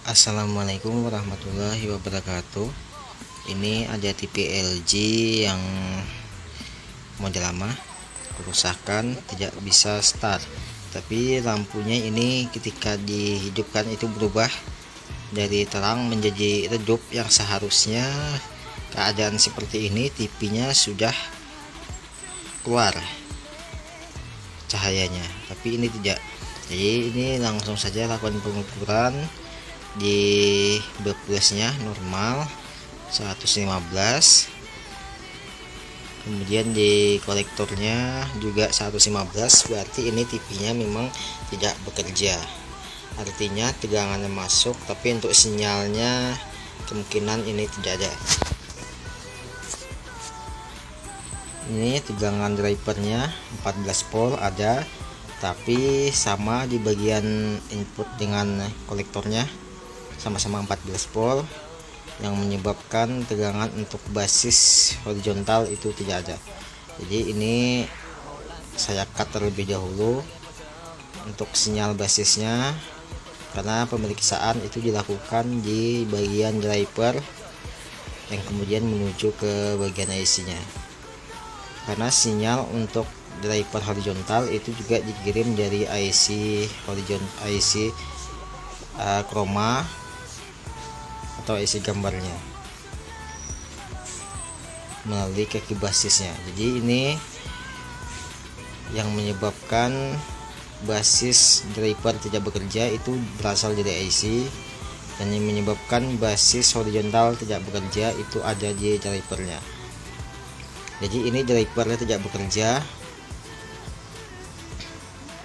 Assalamualaikum warahmatullahi wabarakatuh. Ini ada TV LG yang model lama, kerusakan, tidak bisa start. Tapi lampunya ini ketika dihidupkan itu berubah dari terang menjadi redup, yang seharusnya keadaan seperti ini TV-nya sudah keluar cahayanya, tapi ini tidak. Jadi ini langsung saja lakukan pengukuran di backflashnya normal 115, kemudian di kolektornya juga 115, berarti ini TV-nya memang tidak bekerja, artinya tegangannya masuk tapi untuk sinyalnya kemungkinan ini tidak ada. Ini tegangan drivernya 14 volt ada, tapi sama di bagian input dengan kolektornya sama-sama 14 volt, yang menyebabkan tegangan untuk basis horizontal itu tidak ada. Jadi ini saya cut terlebih dahulu untuk sinyal basisnya, karena pemeriksaan itu dilakukan di bagian driver yang kemudian menuju ke bagian IC-nya, karena sinyal untuk driver horizontal itu juga dikirim dari IC horizontal, IC chroma atau IC gambarnya melalui kaki basisnya. Jadi ini yang menyebabkan basis driver tidak bekerja itu berasal dari IC, dan yang menyebabkan basis horizontal tidak bekerja itu ada di drivernya. Jadi ini drivernya tidak bekerja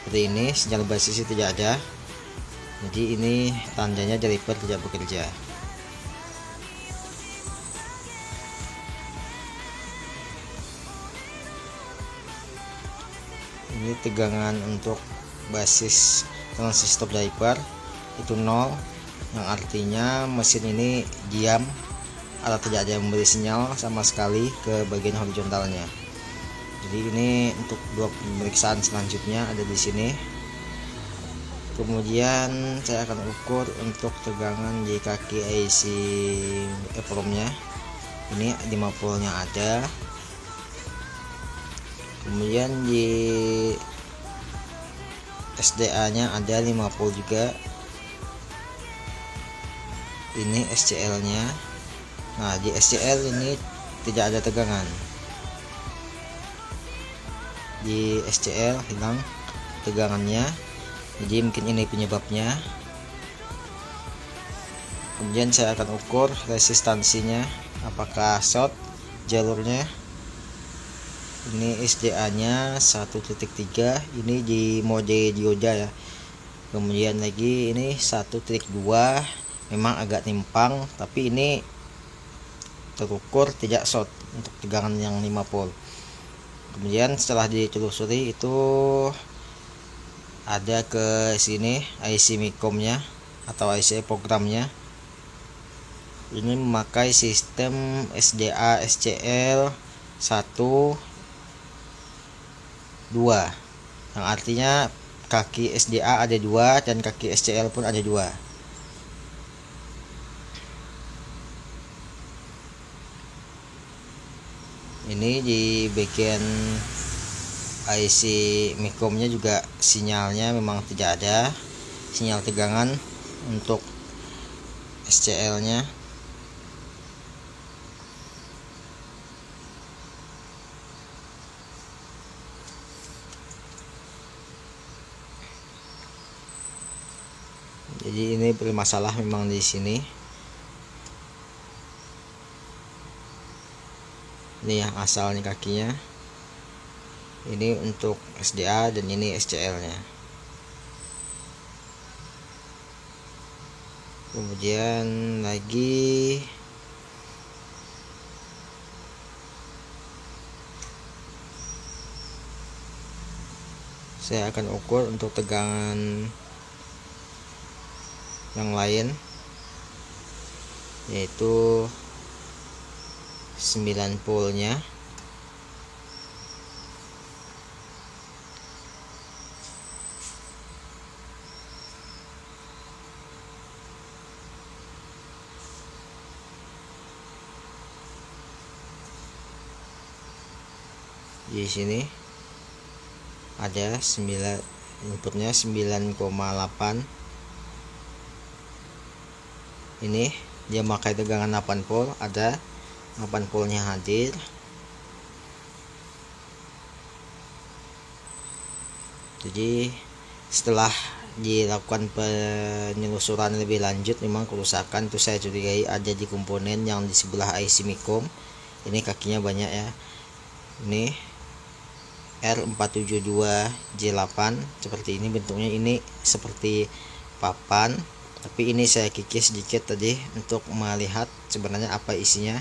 seperti ini, sinyal basisnya tidak ada, jadi ini tandanya driver tidak bekerja. Ini tegangan untuk basis transistor driver itu 0, yang artinya mesin ini diam atau tidak ada yang memberi sinyal sama sekali ke bagian horizontalnya. Jadi ini untuk dua pemeriksaan selanjutnya ada di sini. Kemudian saya akan ukur untuk tegangan di kaki IC EEPROM-nya. Ini 5 voltnya ada. Kemudian di SDA-nya ada 5 volt juga. Ini SCL-nya. Nah, di SCL ini tidak ada tegangan. Di SCL hilang tegangannya, jadi mungkin ini penyebabnya. Kemudian saya akan ukur resistansinya, apakah short jalurnya. Ini SDA-nya 1.3, ini di mode dioda ya. Kemudian lagi ini 1.2, memang agak timpang, tapi ini terukur tidak short untuk tegangan yang 5 volt. Kemudian setelah ditelusuri itu ada ke sini IC MICOM-nya atau IC programnya. Ini memakai sistem SDA SCL 1 2, yang artinya kaki SDA ada 2 dan kaki SCL pun ada 2. Ini di bagian IC MICOM-nya juga sinyalnya memang tidak ada sinyal tegangan untuk SCL-nya. Jadi ini bermasalah memang di sini. Ini yang asalnya kakinya. Ini untuk SDA dan ini SCL-nya. Kemudian lagi saya akan ukur untuk tegangan yang lain, yaitu 9 voltnya. Di sini ada 9, inputnya 9,8. Ini dia memakai tegangan 8 volt, ada 8 voltnya hadir. Jadi setelah dilakukan penelusuran lebih lanjut, memang kerusakan itu saya curigai ada di komponen yang di sebelah IC Micom. Ini kakinya banyak ya. Ini R472J8 seperti ini bentuknya, ini seperti papan, tapi ini saya kikis sedikit tadi untuk melihat sebenarnya apa isinya.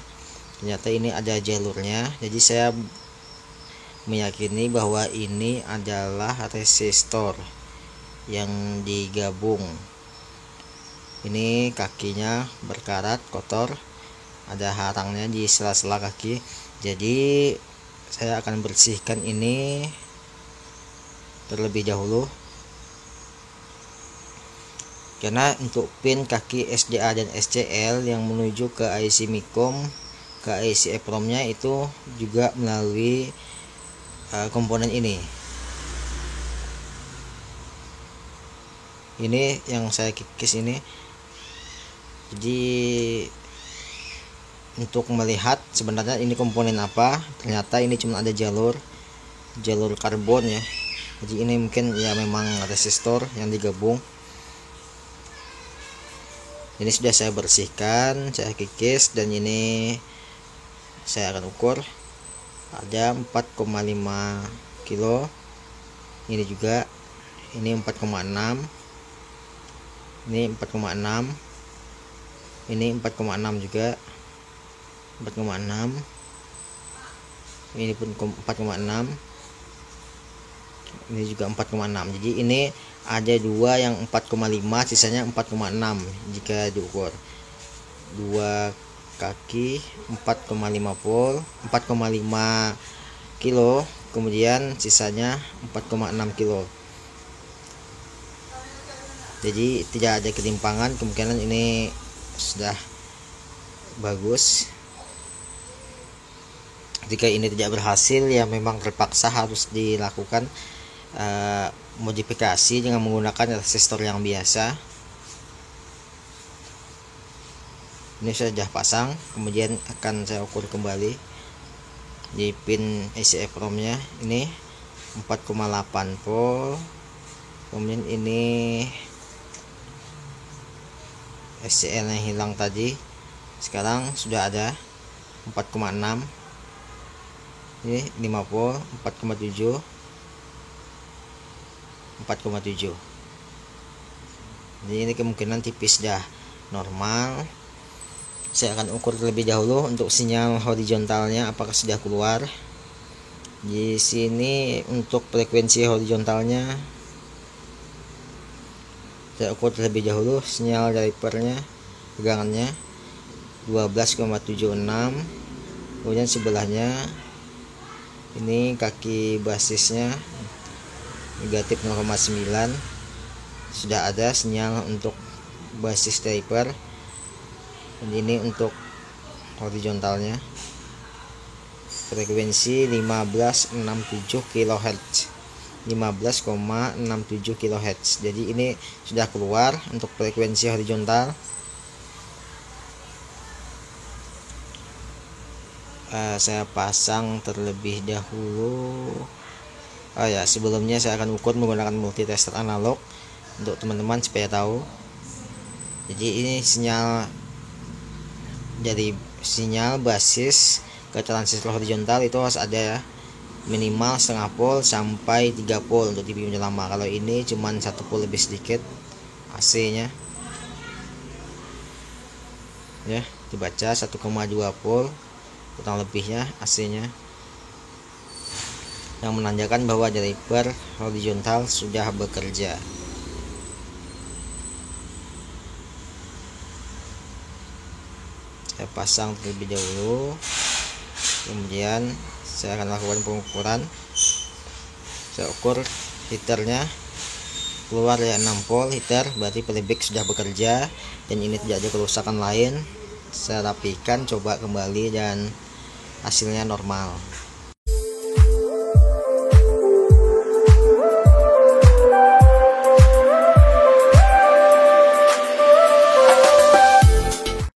Ternyata ini ada jalurnya, jadi saya meyakini bahwa ini adalah resistor yang digabung. Ini kakinya berkarat, kotor, ada harangnya di sela-sela kaki. Jadi saya akan bersihkan ini terlebih dahulu, karena untuk pin kaki SDA dan SCL yang menuju ke IC Micom, ke IC EPROM-nya itu juga melalui komponen ini. Ini yang saya kikis ini. Jadi untuk melihat sebenarnya ini komponen apa, ternyata ini cuma ada jalur karbon ya. Jadi ini mungkin ya memang resistor yang digabung. Ini sudah saya bersihkan, saya kikis, dan ini saya akan ukur. Ada 4,5 kilo. Ini juga, ini 4,6, ini 4,6, ini 4,6 juga, 4,6, ini pun 4,6, ini juga 4,6. Jadi ini ada dua yang 4,5, sisanya 4,6 jika diukur. Dua kaki 4,5 volt, 4,5 kilo, kemudian sisanya 4,6 kilo. Jadi tidak ada ketimpangan, kemungkinan ini sudah bagus. Jika ini tidak berhasil, ya memang terpaksa harus dilakukan modifikasi dengan menggunakan resistor yang biasa. Ini saya sudah pasang, kemudian akan saya ukur kembali di pin IC EPROM nya. Ini 4,8 volt, kemudian ini SCL yang hilang tadi, sekarang sudah ada 4,6. Ini 5 volt, 4,7, 4,7. Jadi ini kemungkinan tipis dah normal. Saya akan ukur terlebih dahulu untuk sinyal horizontalnya apakah sudah keluar. Di sini untuk frekuensi horizontalnya saya ukur terlebih dahulu sinyal drivernya, tegangannya 12,76. Kemudian sebelahnya ini kaki basisnya negatif 0,9. Sudah ada sinyal untuk basis driver. Dan ini untuk horizontalnya, frekuensi 1567 kHz, 15,67 kHz. Jadi ini sudah keluar untuk frekuensi horizontal. Saya pasang terlebih dahulu. Ya, sebelumnya saya akan ukur menggunakan multitester analog untuk teman-teman supaya tahu. Jadi ini sinyal dari sinyal basis ke transistor horizontal itu harus ada minimal setengah volt sampai 3 volt untuk dipinjam lama. Kalau ini cuman 1 volt lebih sedikit AC nya ya, dibaca 1,2 volt kurang lebihnya AC nya, yang menandakan bahwa driver horizontal sudah bekerja. Saya pasang terlebih dahulu, kemudian saya akan lakukan pengukuran. Saya ukur heaternya keluar ya 6 volt heater, berarti playback sudah bekerja dan ini tidak ada kerusakan lain. Saya rapikan, coba kembali, dan hasilnya normal.